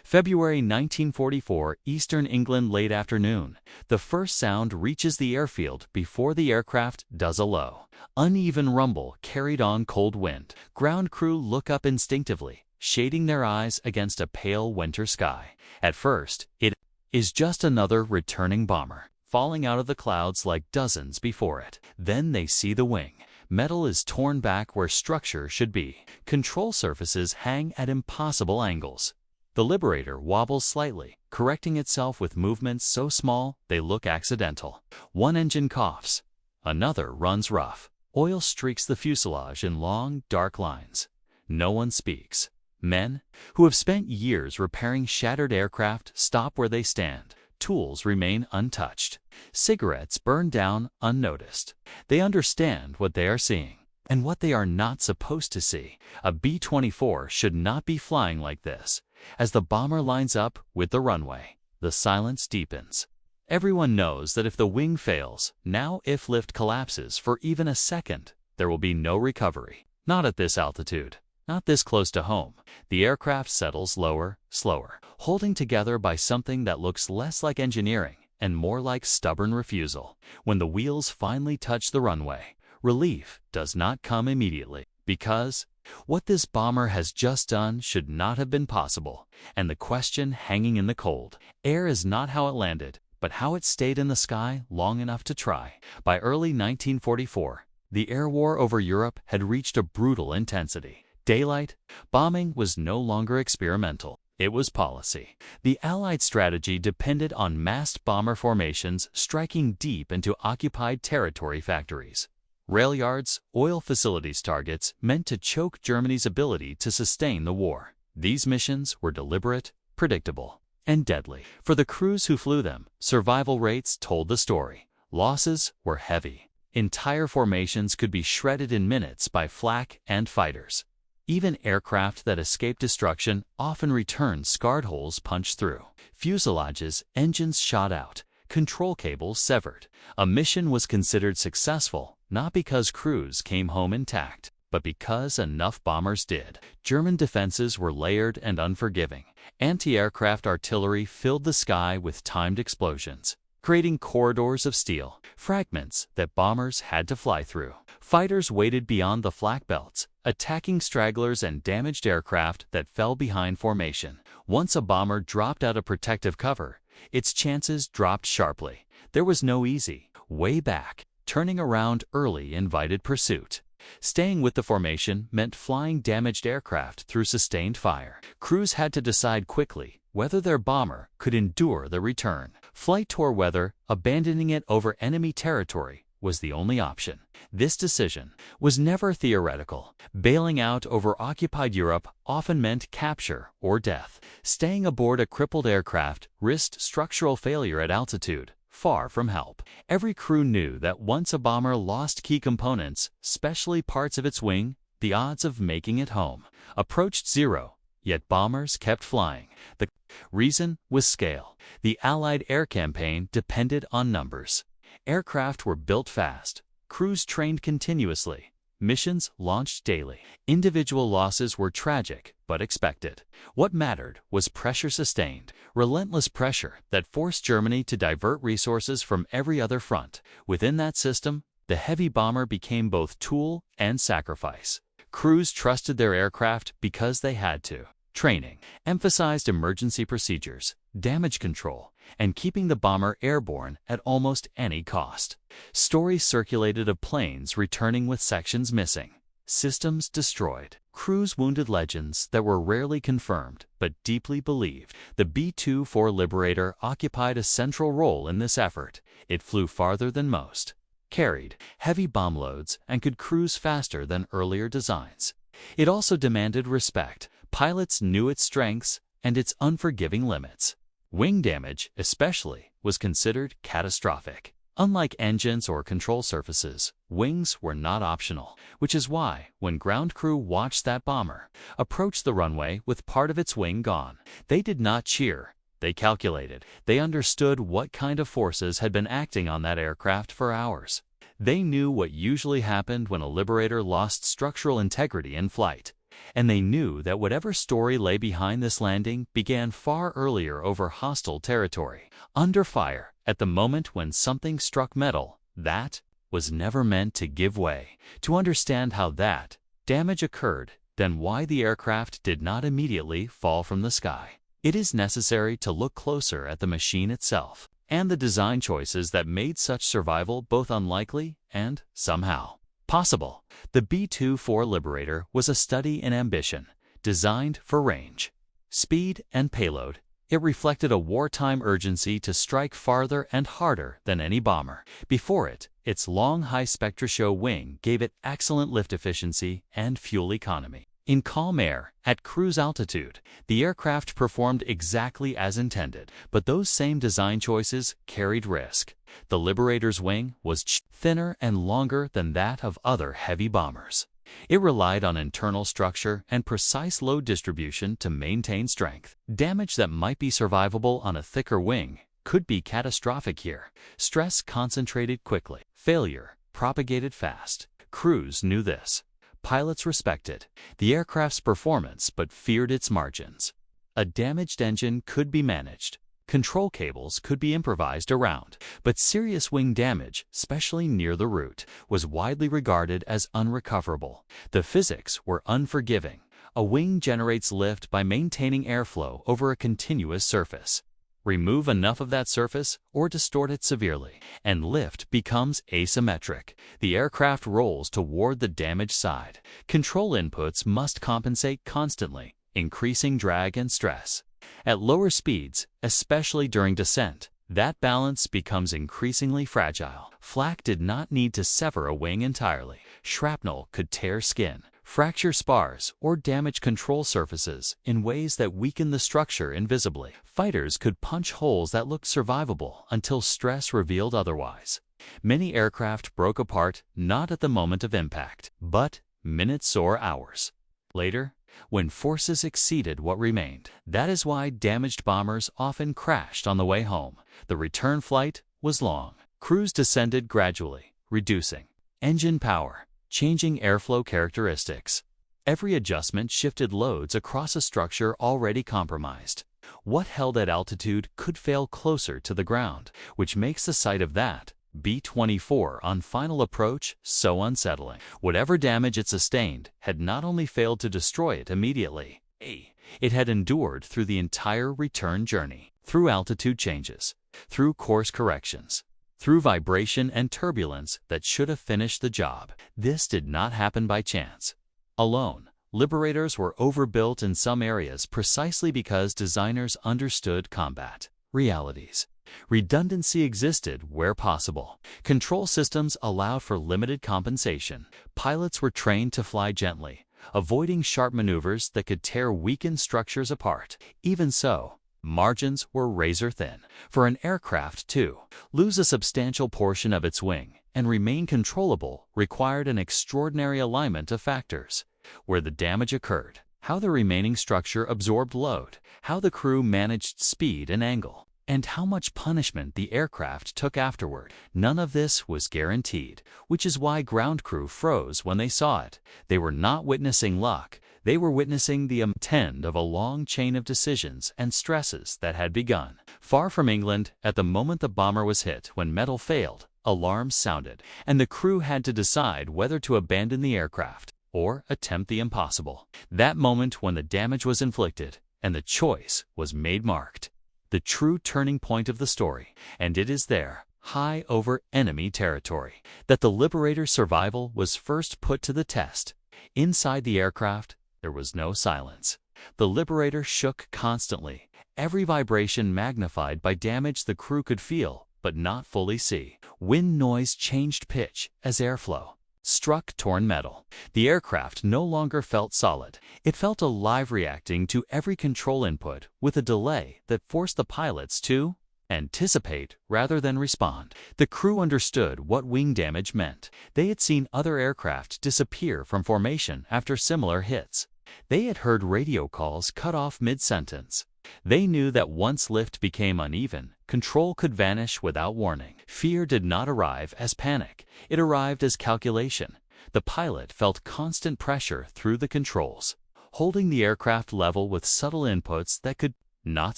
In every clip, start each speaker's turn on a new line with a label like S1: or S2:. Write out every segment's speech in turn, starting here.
S1: February 1944, Eastern England, late afternoon. The first sound reaches the airfield before the aircraft does a low, uneven rumble carried on cold wind. Ground crew look up instinctively, shading their eyes against a pale winter sky. At first, it is just another returning bomber, falling out of the clouds like dozens before it. Then they see the wing. Metal is torn back where structure should be. Control surfaces hang at impossible angles. The Liberator wobbles slightly, correcting itself with movements so small they look accidental. One engine coughs. Another runs rough. Oil streaks the fuselage in long, dark lines. No one speaks. Men, who have spent years repairing shattered aircraft, stop where they stand. Tools remain untouched. Cigarettes burn down unnoticed. They understand what they are seeing and what they are not supposed to see. A B-24 should not be flying like this. As the bomber lines up with the runway, the silence deepens. Everyone knows that if the wing fails, now if lift collapses for even a second, there will be no recovery. Not at this altitude. Not this close to home. The aircraft settles lower, slower, holding together by something that looks less like engineering and more like stubborn refusal. When the wheels finally touch the runway, relief does not come immediately, because what this bomber has just done should not have been possible. And the question hanging in the cold air is not how it landed, but how it stayed in the sky long enough to try. By early 1944, the air war over Europe had reached a brutal intensity. Daylight bombing was no longer experimental. It was policy. The Allied strategy depended on massed bomber formations striking deep into occupied territory factories, rail yards, oil facilities, targets meant to choke Germany's ability to sustain the war. These missions were deliberate, predictable, and deadly. For the crews who flew them, survival rates told the story. Losses were heavy. Entire formations could be shredded in minutes by flak and fighters. Even aircraft that escaped destruction often returned scarred, holes punched through. Fuselages, engines shot out, control cables severed. A mission was considered successful not because crews came home intact, but because enough bombers did. German defenses were layered and unforgiving. Anti-aircraft artillery filled the sky with timed explosions, creating corridors of steel, fragments that bombers had to fly through. Fighters waited beyond the flak belts, attacking stragglers and damaged aircraft that fell behind formation. Once a bomber dropped out of protective cover, its chances dropped sharply. There was no easy way back. Turning around early invited pursuit. Staying with the formation meant flying damaged aircraft through sustained fire. Crews had to decide quickly whether their bomber could endure the return. Flight toward weather, abandoning it over enemy territory, was the only option. This decision was never theoretical. Bailing out over occupied Europe often meant capture or death. Staying aboard a crippled aircraft risked structural failure at altitude, far from help. Every crew knew that once a bomber lost key components, especially parts of its wing, the odds of making it home approached zero. Yet bombers kept flying. The reason was scale. The Allied air campaign depended on numbers. Aircraft were built fast, crews trained continuously, missions launched daily. Individual losses were tragic but expected. What mattered was pressure sustained, relentless pressure that forced Germany to divert resources from every other front. Within that system, the heavy bomber became both tool and sacrifice. Crews trusted their aircraft because they had to. Training emphasized emergency procedures, damage control, and keeping the bomber airborne at almost any cost. Stories circulated of planes returning with sections missing, systems destroyed, crews wounded, legends that were rarely confirmed but deeply believed. The B-24 Liberator occupied a central role in this effort. It flew farther than most, carried heavy bomb loads, and could cruise faster than earlier designs. It also demanded respect. Pilots knew its strengths and its unforgiving limits. Wing damage, especially, was considered catastrophic. Unlike engines or control surfaces, wings were not optional, which is why, when ground crew watched that bomber approach the runway with part of its wing gone, they did not cheer. They calculated. They understood what kind of forces had been acting on that aircraft for hours. They knew what usually happened when a Liberator lost structural integrity in flight. And they knew that whatever story lay behind this landing began far earlier over hostile territory. Under fire, at the moment when something struck metal, that was never meant to give way. To understand how that damage occurred, then why the aircraft did not immediately fall from the sky, it is necessary to look closer at the machine itself and the design choices that made such survival both unlikely and, somehow, possible. The B-24 Liberator was a study in ambition, designed for range, speed, and payload. It reflected a wartime urgency to strike farther and harder than any bomber. Before it, its long high-spectra show wing gave it excellent lift efficiency and fuel economy. In calm air, at cruise altitude, the aircraft performed exactly as intended, but those same design choices carried risk. The Liberator's wing was thinner and longer than that of other heavy bombers. It relied on internal structure and precise load distribution to maintain strength. Damage that might be survivable on a thicker wing could be catastrophic here. Stress concentrated quickly. Failure propagated fast. Crews knew this. Pilots respected the aircraft's performance but feared its margins. A damaged engine could be managed. Control cables could be improvised around, but serious wing damage, especially near the root, was widely regarded as unrecoverable. The physics were unforgiving. A wing generates lift by maintaining airflow over a continuous surface. Remove enough of that surface or distort it severely, and lift becomes asymmetric. The aircraft rolls toward the damaged side. Control inputs must compensate constantly, increasing drag and stress. At lower speeds, especially during descent, that balance becomes increasingly fragile. Flak did not need to sever a wing entirely. Shrapnel could tear skin, fracture spars, or damage control surfaces in ways that weaken the structure invisibly. Fighters could punch holes that looked survivable until stress revealed otherwise. Many aircraft broke apart not at the moment of impact, but minutes or hours later, when forces exceeded what remained. That is why damaged bombers often crashed on the way home. The return flight was long. Crews descended gradually, reducing engine power, changing airflow characteristics. Every adjustment shifted loads across a structure already compromised. What held at altitude could fail closer to the ground, which makes the sight of that B-24 on final approach so unsettling. Whatever damage it sustained had not only failed to destroy it immediately, it had endured through the entire return journey, through altitude changes, through course corrections, through vibration and turbulence that should have finished the job. This did not happen by chance. Alone, Liberators were overbuilt in some areas precisely because designers understood combat realities. Redundancy existed where possible. Control systems allowed for limited compensation. Pilots were trained to fly gently, avoiding sharp maneuvers that could tear weakened structures apart. Even so, margins were razor thin. For an aircraft to lose a substantial portion of its wing and remain controllable required an extraordinary alignment of factors: where the damage occurred, how the remaining structure absorbed load, how the crew managed speed and angle, and how much punishment the aircraft took afterward. None of this was guaranteed, which is why ground crew froze when they saw it. They were not witnessing luck. They were witnessing the end of a long chain of decisions and stresses that had begun. Far from England, at the moment the bomber was hit, when metal failed, alarms sounded, and the crew had to decide whether to abandon the aircraft or attempt the impossible. That moment when the damage was inflicted and the choice was made marked the true turning point of the story, and it is there, high over enemy territory, that the Liberator's survival was first put to the test. Inside the aircraft, there was no silence. The Liberator shook constantly, every vibration magnified by damage the crew could feel but not fully see. Wind noise changed pitch as airflow struck torn metal. The aircraft no longer felt solid. It felt alive, reacting to every control input with a delay that forced the pilots to anticipate rather than respond. The crew understood what wing damage meant. They had seen other aircraft disappear from formation after similar hits. They had heard radio calls cut off mid-sentence. They knew that once lift became uneven, control could vanish without warning. Fear did not arrive as panic. It arrived as calculation. The pilot felt constant pressure through the controls. holding the aircraft level with subtle inputs that could not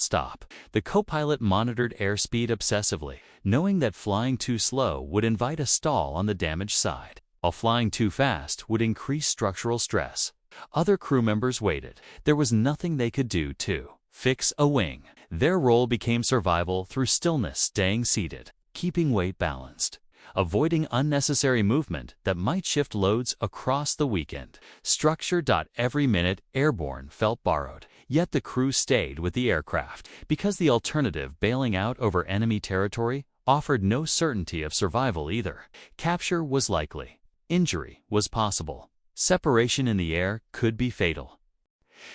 S1: stop. The co-pilot monitored airspeed obsessively, knowing that flying too slow would invite a stall on the damaged side, while flying too fast would increase structural stress. Other crew members waited. There was nothing they could do to fix a wing. Their role became survival through stillness, staying seated, keeping weight balanced, avoiding unnecessary movement that might shift loads across the weekend. Structure. Every minute airborne felt borrowed, yet the crew stayed with the aircraft because the alternative, bailing out over enemy territory, offered no certainty of survival either. Capture was likely. Injury was possible. Separation in the air could be fatal.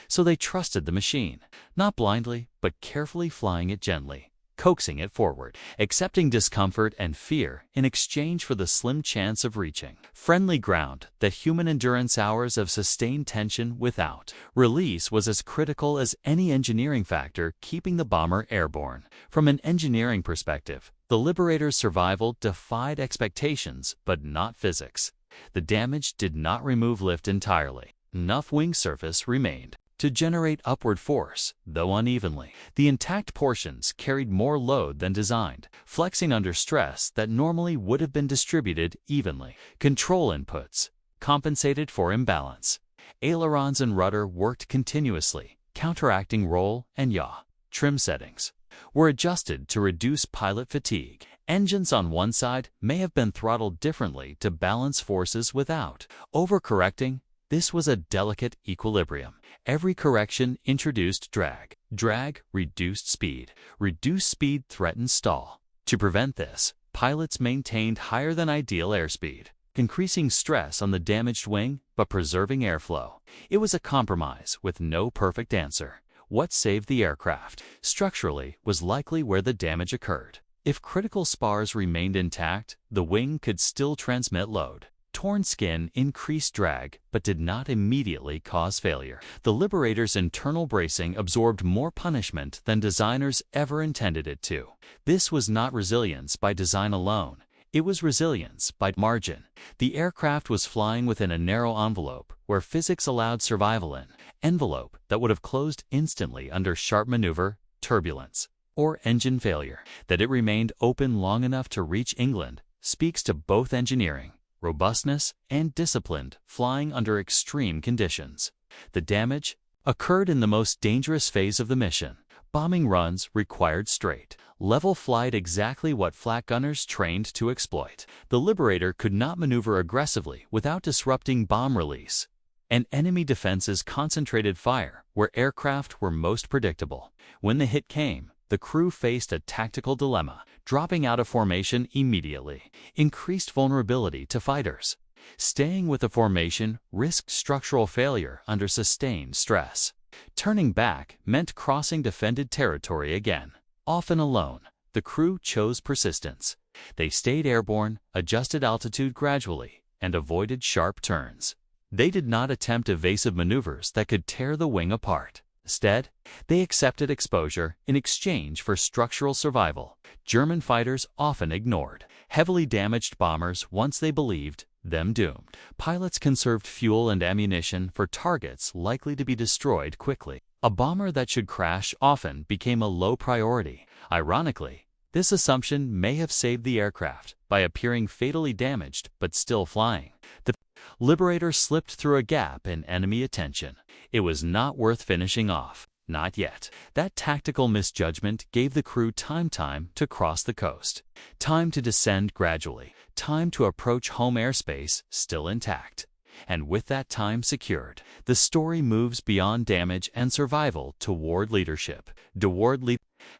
S1: So they trusted the machine, not blindly, but carefully flying it gently, coaxing it forward, accepting discomfort and fear in exchange for the slim chance of reaching friendly ground that human endurance hours of sustained tension without release was as critical as any engineering factor keeping the bomber airborne. From an engineering perspective, the Liberator's survival defied expectations, but not physics. The damage did not remove lift entirely. Enough wing surface remained to generate upward force, though unevenly. The intact portions carried more load than designed, flexing under stress that normally would have been distributed evenly. Control inputs compensated for imbalance. Ailerons and rudder worked continuously, counteracting roll and yaw. Trim settings were adjusted to reduce pilot fatigue. Engines on one side may have been throttled differently to balance forces without overcorrecting. This was a delicate equilibrium. Every correction introduced drag. Drag reduced speed. Reduced speed threatened stall. To prevent this, pilots maintained higher than ideal airspeed, increasing stress on the damaged wing but preserving airflow. It was a compromise with no perfect answer. What saved the aircraft structurally was likely where the damage occurred. If critical spars remained intact, the wing could still transmit load. Torn skin increased drag but did not immediately cause failure. The Liberator's internal bracing absorbed more punishment than designers ever intended it to. This was not resilience by design alone. It was resilience by margin. The aircraft was flying within a narrow envelope where physics allowed survival in. Envelope that would have closed instantly under sharp maneuver, turbulence, or engine failure. That it remained open long enough to reach England speaks to both engineering, robustness, and disciplined flying under extreme conditions. The damage occurred in the most dangerous phase of the mission. Bombing runs required straight, level flight, exactly what flak gunners trained to exploit. The Liberator could not maneuver aggressively without disrupting bomb release, and enemy defenses concentrated fire where aircraft were most predictable. When the hit came, the crew faced a tactical dilemma. Dropping out of formation immediately increased vulnerability to fighters. Staying with the formation risked structural failure under sustained stress. Turning back meant crossing defended territory again. Often alone, the crew chose persistence. They stayed airborne, adjusted altitude gradually, and avoided sharp turns. They did not attempt evasive maneuvers that could tear the wing apart. Instead, they accepted exposure in exchange for structural survival. German fighters often ignored heavily damaged bombers once they believed them doomed. Pilots conserved fuel and ammunition for targets likely to be destroyed quickly. A bomber that should crash often became a low priority. Ironically, this assumption may have saved the aircraft by appearing fatally damaged but still flying. The Liberator slipped through a gap in enemy attention. It was not worth finishing off. Not yet. That tactical misjudgment gave the crew time to cross the coast, time to descend gradually, time to approach home airspace still intact. And with that time secured, the story moves beyond damage and survival toward leadership.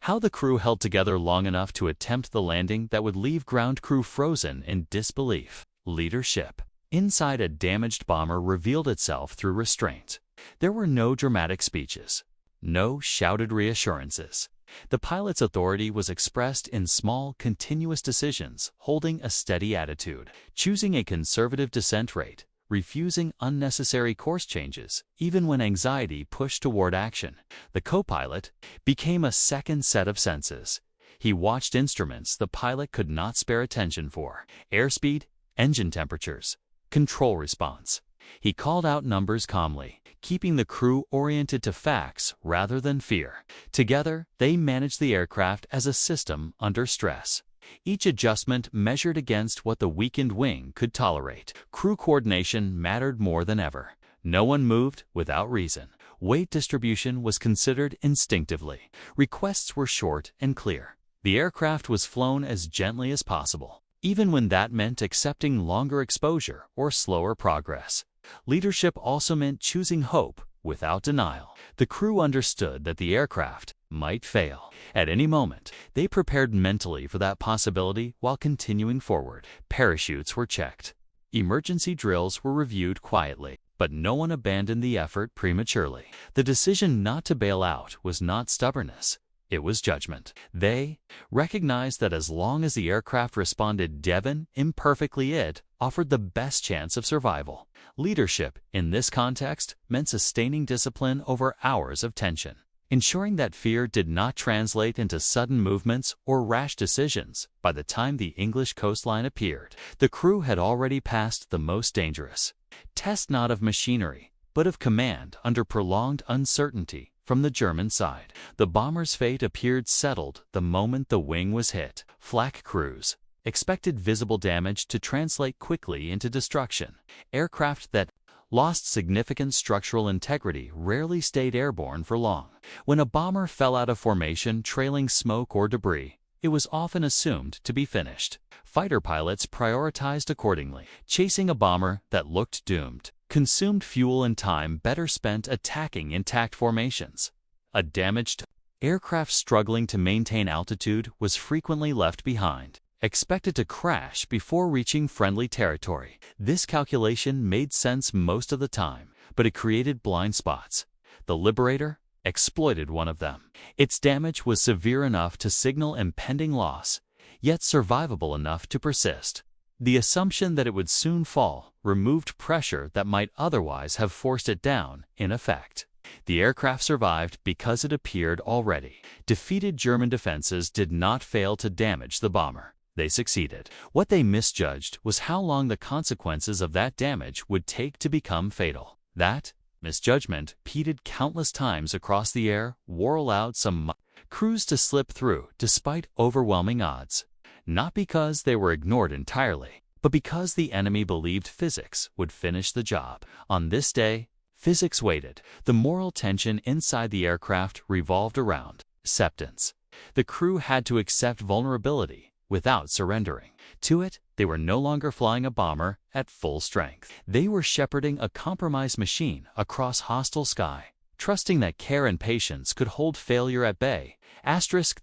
S1: How the crew held together long enough to attempt the landing that would leave ground crew frozen in disbelief. Leadership inside a damaged bomber revealed itself through restraint. There were no dramatic speeches, no shouted reassurances. The pilot's authority was expressed in small, continuous decisions, holding a steady attitude, choosing a conservative descent rate, refusing unnecessary course changes, even when anxiety pushed toward action. The co-pilot became a second set of senses. He watched instruments the pilot could not spare attention for: airspeed, engine temperatures, control response. He called out numbers calmly, keeping the crew oriented to facts rather than fear. Together, they managed the aircraft as a system under stress. Each adjustment measured against what the weakened wing could tolerate. Crew coordination mattered more than ever. No one moved without reason. Weight distribution was considered instinctively. Requests were short and clear. The aircraft was flown as gently as possible, even when that meant accepting longer exposure or slower progress. Leadership also meant choosing hope without denial. The crew understood that the aircraft might fail at any moment. They prepared mentally for that possibility while continuing forward. Parachutes were checked. Emergency drills were reviewed quietly, but no one abandoned the effort prematurely. The decision not to bail out was not stubbornness. It was judgment. They recognized that as long as the aircraft responded imperfectly, it offered the best chance of survival. Leadership in this context meant sustaining discipline over hours of tension, ensuring that fear did not translate into sudden movements or rash decisions. By the time the English coastline appeared, the crew had already passed the most dangerous test, not of machinery, but of command under prolonged uncertainty from the German side. The bomber's fate appeared settled the moment the wing was hit. Flak crews expected visible damage to translate quickly into destruction. Aircraft that lost significant structural integrity rarely stayed airborne for long. When a bomber fell out of formation trailing smoke or debris, it was often assumed to be finished. Fighter pilots prioritized accordingly. Chasing a bomber that looked doomed consumed fuel and time better spent attacking intact formations. A damaged aircraft struggling to maintain altitude was frequently left behind, expected to crash before reaching friendly territory. This calculation made sense most of the time, but it created blind spots. The Liberator exploited one of them. Its damage was severe enough to signal impending loss, yet survivable enough to persist. The assumption that it would soon fall removed pressure that might otherwise have forced it down, in effect. The aircraft survived because it appeared already. Defeated German defenses did not fail to damage the bomber. They succeeded. What they misjudged was how long the consequences of that damage would take to become fatal. That misjudgment repeated countless times across the air wore allowed some crews to slip through despite overwhelming odds. Not because they were ignored entirely, but because the enemy believed physics would finish the job. On this day, physics waited. The moral tension inside the aircraft revolved around acceptance. The crew had to accept vulnerability without surrendering. To it, they were no longer flying a bomber at full strength. They were shepherding a compromised machine across hostile sky, trusting that care and patience could hold failure at bay.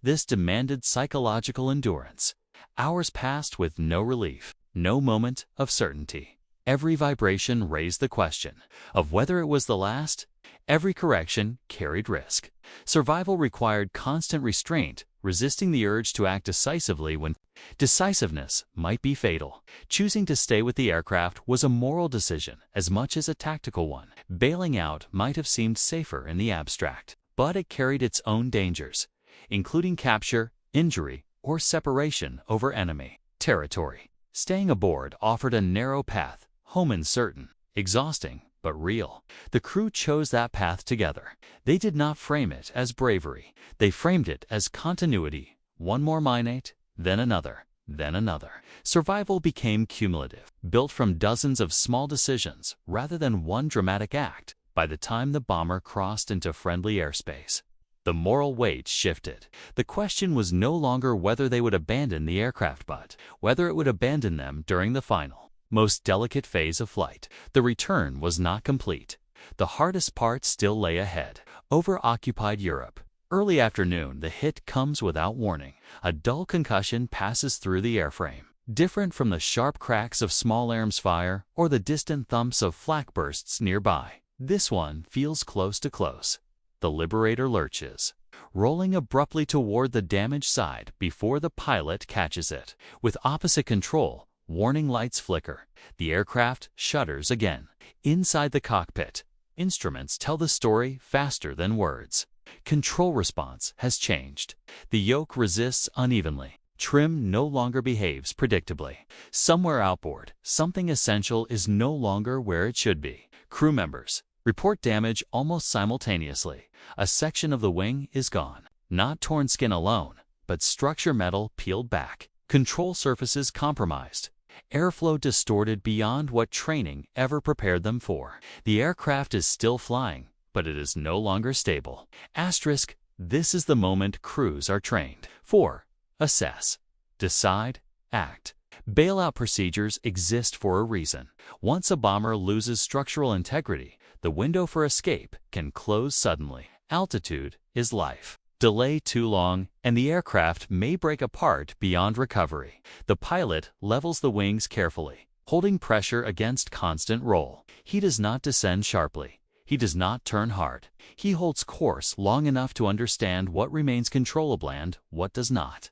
S1: This demanded psychological endurance. Hours passed with no relief, no moment of certainty. Every vibration raised the question of whether it was the last. Every correction carried risk. Survival required constant restraint, resisting the urge to act decisively when decisiveness might be fatal. Choosing to stay with the aircraft was a moral decision as much as a tactical one. Bailing out might have seemed safer in the abstract, but it carried its own dangers, including capture, injury, or separation over enemy territory. Staying aboard offered a narrow path, home uncertain, exhausting, but real. The crew chose that path together. They did not frame it as bravery. They framed it as continuity. One more minute, then another, then another. Survival became cumulative, built from dozens of small decisions rather than one dramatic act. By the time the bomber crossed into friendly airspace, the moral weight shifted. The question was no longer whether they would abandon the aircraft, but whether it would abandon them during the final, most delicate phase of flight. The return was not complete. The hardest part still lay ahead. Over occupied Europe. Early afternoon, the hit comes without warning. A dull concussion passes through the airframe. Different from the sharp cracks of small arms fire or the distant thumps of flak bursts nearby, this one feels close to close. The Liberator lurches, rolling abruptly toward the damaged side before the pilot catches it. With opposite control, warning lights flicker. The aircraft shudders again. Inside the cockpit, instruments tell the story faster than words. Control response has changed. The yoke resists unevenly. Trim no longer behaves predictably. Somewhere outboard, something essential is no longer where it should be. Crew members report damage almost simultaneously. A section of the wing is gone. Not torn skin alone, but structure metal peeled back. Control surfaces compromised. Airflow distorted beyond what training ever prepared them for. The aircraft is still flying, but it is no longer stable. Asterisk, this is the moment crews are trained. 4. Assess, decide, act. Bailout procedures exist for a reason. Once a bomber loses structural integrity, the window for escape can close suddenly. Altitude is life. Delay too long, and the aircraft may break apart beyond recovery. The pilot levels the wings carefully, holding pressure against constant roll. He does not descend sharply. He does not turn hard. He holds course long enough to understand what remains controllable and what does not.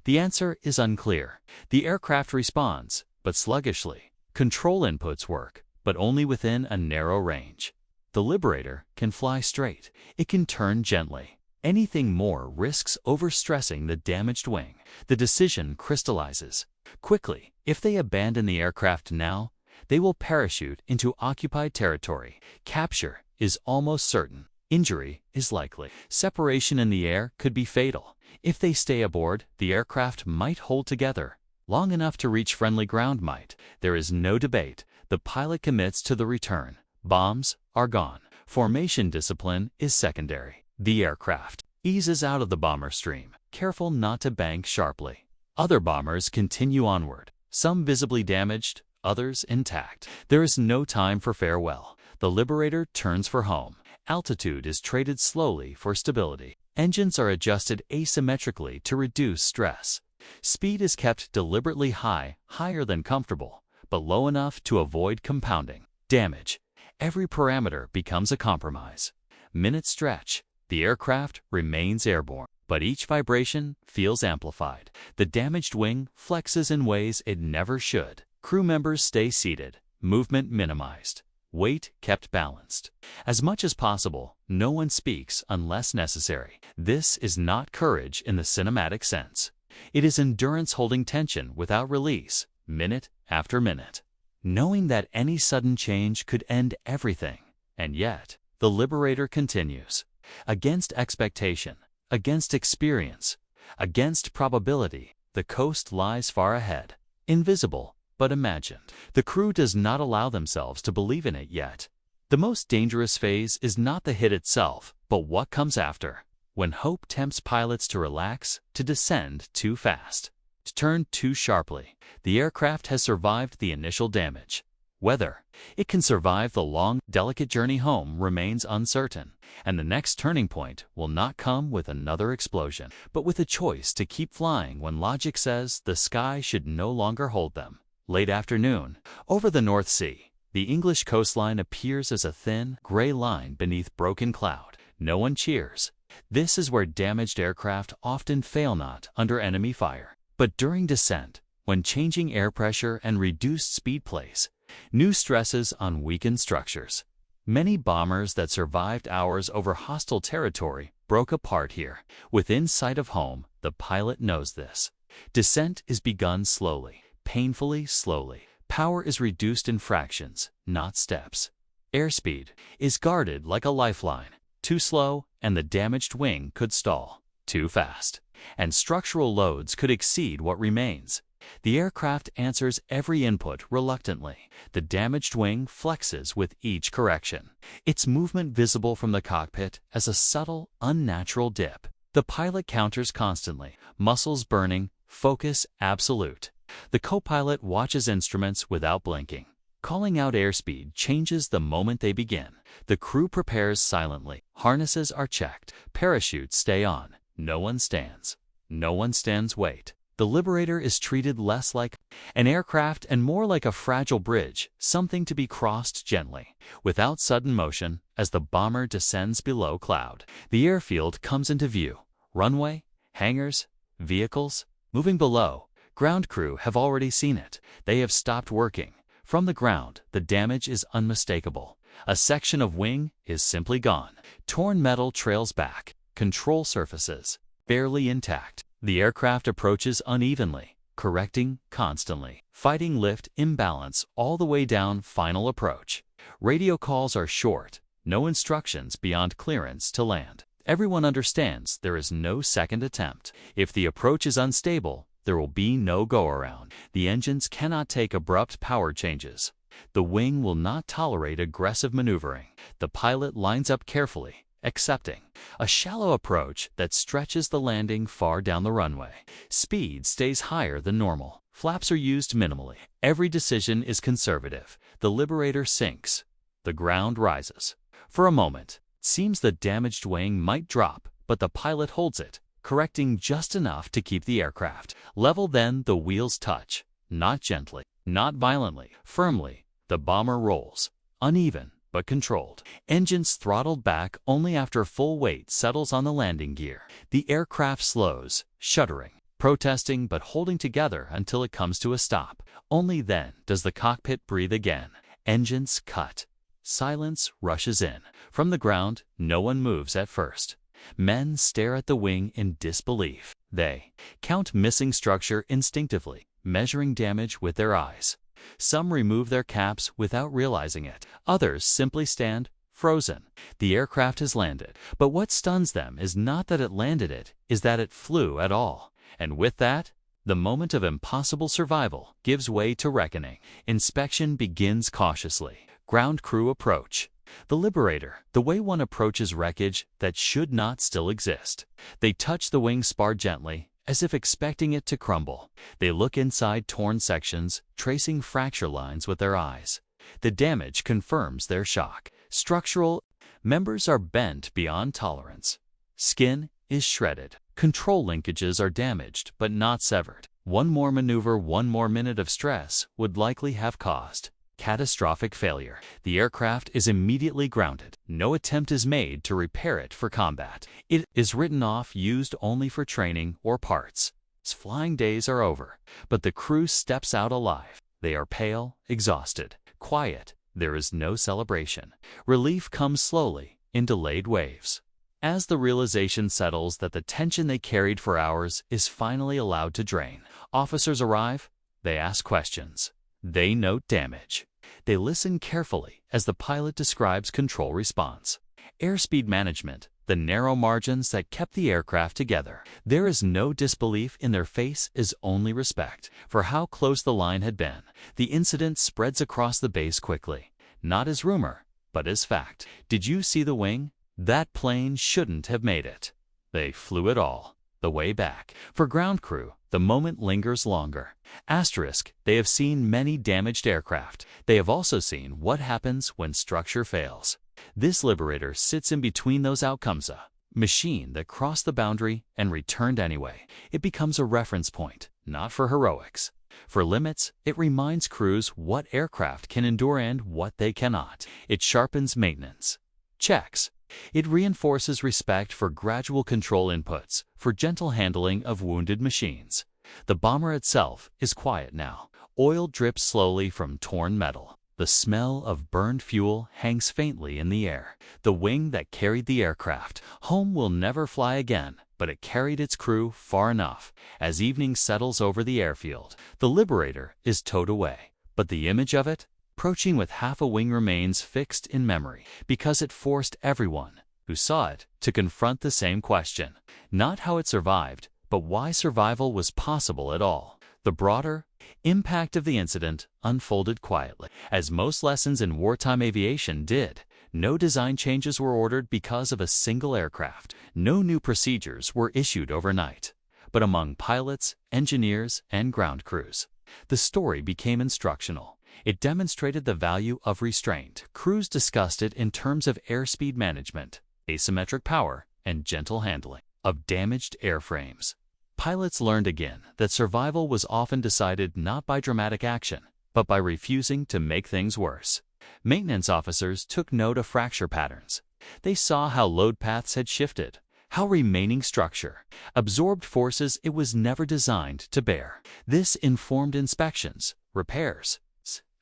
S1: The answer is unclear. The aircraft responds, but sluggishly. Control inputs work, but only within a narrow range. The Liberator can fly straight. It can turn gently. Anything more risks overstressing the damaged wing. The decision crystallizes. Quickly, if they abandon the aircraft now, they will parachute into occupied territory. Capture is almost certain. Injury is likely. Separation in the air could be fatal. If they stay aboard, the aircraft might hold together. Long enough to reach friendly ground might. There is no debate. The pilot commits to the return. Bombs are gone. Formation discipline is secondary. The aircraft eases out of the bomber stream, careful not to bank sharply. Other bombers continue onward, some visibly damaged, others intact. There is no time for farewell. The Liberator turns for home. Altitude is traded slowly for stability. Engines are adjusted asymmetrically to reduce stress. Speed is kept deliberately high, higher than comfortable, but low enough to avoid compounding. Damage. Every parameter becomes a compromise. Minutes stretch. The aircraft remains airborne, but each vibration feels amplified. The damaged wing flexes in ways it never should. Crew members stay seated, movement minimized, weight kept balanced. As much as possible, no one speaks unless necessary. This is not courage in the cinematic sense. It is endurance holding tension without release, minute after minute, knowing that any sudden change could end everything. And yet, the Liberator continues. Against expectation, against experience, against probability, the coast lies far ahead. Invisible, but imagined. The crew does not allow themselves to believe in it yet. The most dangerous phase is not the hit itself, but what comes after. When hope tempts pilots to relax, to descend too fast, to turn too sharply, the aircraft has survived the initial damage. Whether it can survive the long, delicate journey home remains uncertain, and the next turning point will not come with another explosion, but with a choice to keep flying when logic says the sky should no longer hold them. Late afternoon, over the North Sea, the English coastline appears as a thin, gray line beneath broken cloud. No one cheers. This is where damaged aircraft often fail not under enemy fire. But during descent, when changing air pressure and reduced speed place new stresses on weakened structures. Many bombers that survived hours over hostile territory broke apart here. Within sight of home, the pilot knows this. Descent is begun slowly, painfully slowly. Power is reduced in fractions, not steps. Airspeed is guarded like a lifeline. Too slow, and the damaged wing could stall. Too fast, and structural loads could exceed what remains. The aircraft answers every input reluctantly. The damaged wing flexes with each correction, its movement visible from the cockpit as a subtle, unnatural dip. The pilot counters constantly, muscles burning, focus absolute. The co-pilot watches instruments without blinking. Calling out airspeed changes the moment they begin. The crew prepares silently. Harnesses are checked. Parachutes stay on. No one stands. No one stands wait. The Liberator is treated less like an aircraft and more like a fragile bridge, something to be crossed gently, without sudden motion, as the bomber descends below cloud. The airfield comes into view. Runway, hangars, vehicles, moving below. Ground crew have already seen it. They have stopped working. From the ground, the damage is unmistakable. A section of wing is simply gone. Torn metal trails back. Control surfaces barely intact. The aircraft approaches unevenly, correcting constantly, fighting lift imbalance all the way down final approach. Radio calls are short, no instructions beyond clearance to land. Everyone understands there is no second attempt. If the approach is unstable, there will be no go-around. The engines cannot take abrupt power changes. The wing will not tolerate aggressive maneuvering. The pilot lines up carefully, accepting a shallow approach that stretches the landing far down the runway. Speed stays higher than normal. Flaps are used minimally. Every decision is conservative. The Liberator sinks. The ground rises. For a moment, it seems the damaged wing might drop, but the pilot holds it, correcting just enough to keep the aircraft level. Then the wheels touch, not gently, not violently, firmly. The bomber rolls, uneven but controlled. Engines throttled back only after full weight settles on the landing gear. The aircraft slows, shuddering, protesting but holding together until it comes to a stop. Only then does the cockpit breathe again. Engines cut. Silence rushes in. From the ground, no one moves at first. Men stare at the wing in disbelief. They count missing structure instinctively, measuring damage with their eyes. Some remove their caps without realizing it. Others simply stand, frozen. The aircraft has landed. But what stuns them is not that it landed, it is that it flew at all. And with that, the moment of impossible survival gives way to reckoning. Inspection begins cautiously. Ground crew approach. The Liberator, the way one approaches wreckage that should not still exist. They touch the wing spar gently, as if expecting it to crumble. They look inside torn sections, tracing fracture lines with their eyes. The damage confirms their shock. Structural members are bent beyond tolerance. Skin is shredded. Control linkages are damaged but not severed. One more maneuver, one more minute of stress would likely have caused catastrophic failure. The aircraft is immediately grounded. No attempt is made to repair it for combat. It is written off, used only for training or parts. Its flying days are over, but the crew steps out alive. They are pale, exhausted, quiet. There is no celebration. Relief comes slowly, in delayed waves. As the realization settles that the tension they carried for hours is finally allowed to drain, officers arrive. They ask questions. They note damage. They listen carefully as the pilot describes control response. Airspeed management, the narrow margins that kept the aircraft together. There is no disbelief in their face, is only respect for how close the line had been. The incident spreads across the base quickly, not as rumor, but as fact. Did you see the wing? That plane shouldn't have made it. They flew it all the way back. For ground crew, the moment lingers longer. Asterisk, they have seen many damaged aircraft. They have also seen what happens when structure fails. This Liberator sits in between those outcomes, a machine that crossed the boundary and returned anyway. It becomes a reference point, not for heroics. For limits, it reminds crews what aircraft can endure and what they cannot. It sharpens maintenance checks. It reinforces respect for gradual control inputs, for gentle handling of wounded machines. The bomber itself is quiet now. Oil drips slowly from torn metal. The smell of burned fuel hangs faintly in the air. The wing that carried the aircraft home will never fly again, but it carried its crew far enough. As evening settles over the airfield, the Liberator is towed away, but the image of it, approaching with half a wing, remains fixed in memory, because it forced everyone who saw it to confront the same question. Not how it survived, but why survival was possible at all. The broader impact of the incident unfolded quietly, as most lessons in wartime aviation did. No design changes were ordered because of a single aircraft. No new procedures were issued overnight. But among pilots, engineers, and ground crews, the story became instructional. It demonstrated the value of restraint. Crews discussed it in terms of airspeed management, asymmetric power, and gentle handling of damaged airframes. Pilots learned again that survival was often decided not by dramatic action, but by refusing to make things worse. Maintenance officers took note of fracture patterns. They saw how load paths had shifted, how remaining structure absorbed forces it was never designed to bear. This informed inspections, repairs,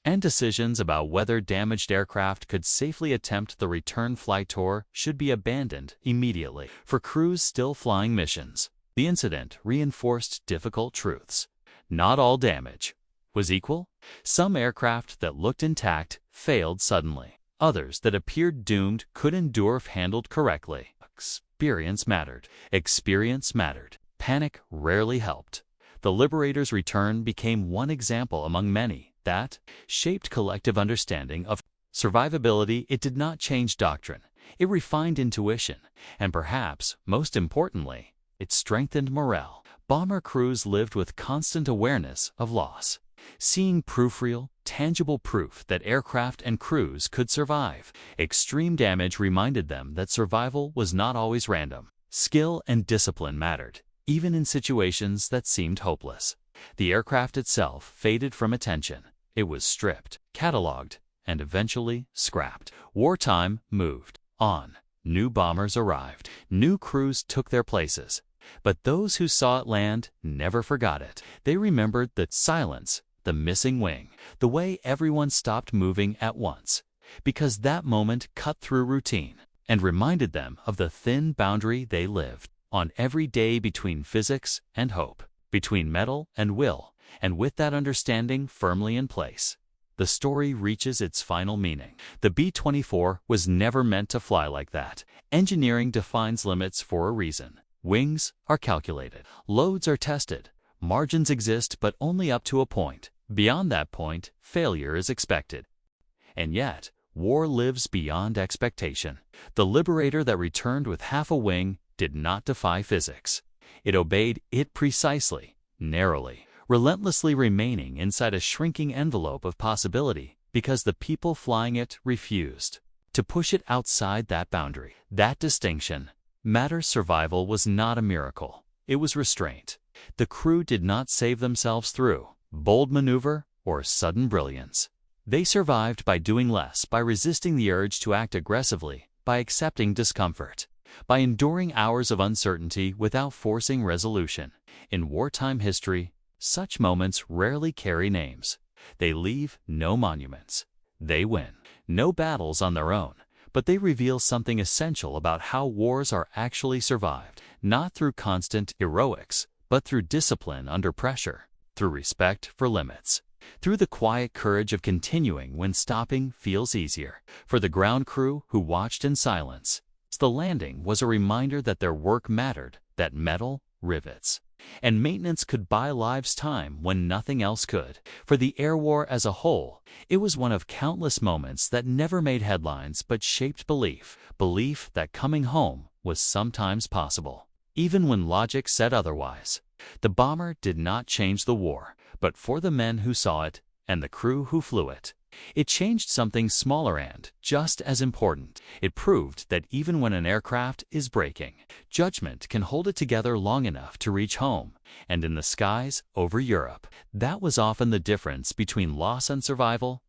S1: and decisions about whether damaged aircraft could safely attempt the return flight or should be abandoned immediately. For crews still flying missions, The incident reinforced difficult truths. Not all damage was equal. Some aircraft that looked intact failed suddenly. Others that appeared doomed could endure if handled correctly. Experience mattered. Experience mattered. Panic rarely helped. The Liberator's return became one example among many that shaped collective understanding of survivability. It did not change doctrine. It refined intuition. And perhaps, most importantly, it strengthened morale. Bomber crews lived with constant awareness of loss, seeing real, tangible proof that aircraft and crews could survive. Extreme damage reminded them that survival was not always random. Skill and discipline mattered, even in situations that seemed hopeless. The aircraft itself faded from attention. It was stripped, catalogued, and eventually scrapped. Wartime moved on. New bombers arrived. New crews took their places. But those who saw it land never forgot it. They remembered the silence, the missing wing, the way everyone stopped moving at once, because that moment cut through routine and reminded them of the thin boundary they lived on every day between physics and hope, between metal and will. And with that understanding firmly in place, the story reaches its final meaning. The B-24 was never meant to fly like that. Engineering defines limits for a reason. Wings are calculated. Loads are tested. Margins exist, but only up to a point. Beyond that point, failure is expected. And yet, war lives beyond expectation. The Liberator that returned with half a wing did not defy physics. It obeyed it precisely, narrowly, relentlessly remaining inside a shrinking envelope of possibility because the people flying it refused to push it outside that boundary. That distinction matters. Survival was not a miracle. It was restraint. The crew did not save themselves through bold maneuver or sudden brilliance. They survived by doing less, by resisting the urge to act aggressively, by accepting discomfort, by enduring hours of uncertainty without forcing resolution. In wartime history, such moments rarely carry names. They leave no monuments. They win no battles on their own, but they reveal something essential about how wars are actually survived, not through constant heroics, but through discipline under pressure, through respect for limits, through the quiet courage of continuing when stopping feels easier. For the ground crew who watched in silence, the landing was a reminder that their work mattered, that metal, rivets, and maintenance could buy lives time when nothing else could. For the air war as a whole, it was one of countless moments that never made headlines but shaped belief that coming home was sometimes possible, even when logic said otherwise. The bomber did not change the war, but for the men who saw it and the crew who flew it, it changed something smaller and just as important. It proved that even when an aircraft is breaking, judgment can hold it together long enough to reach home. And in the skies over Europe, that was often the difference between loss and survival.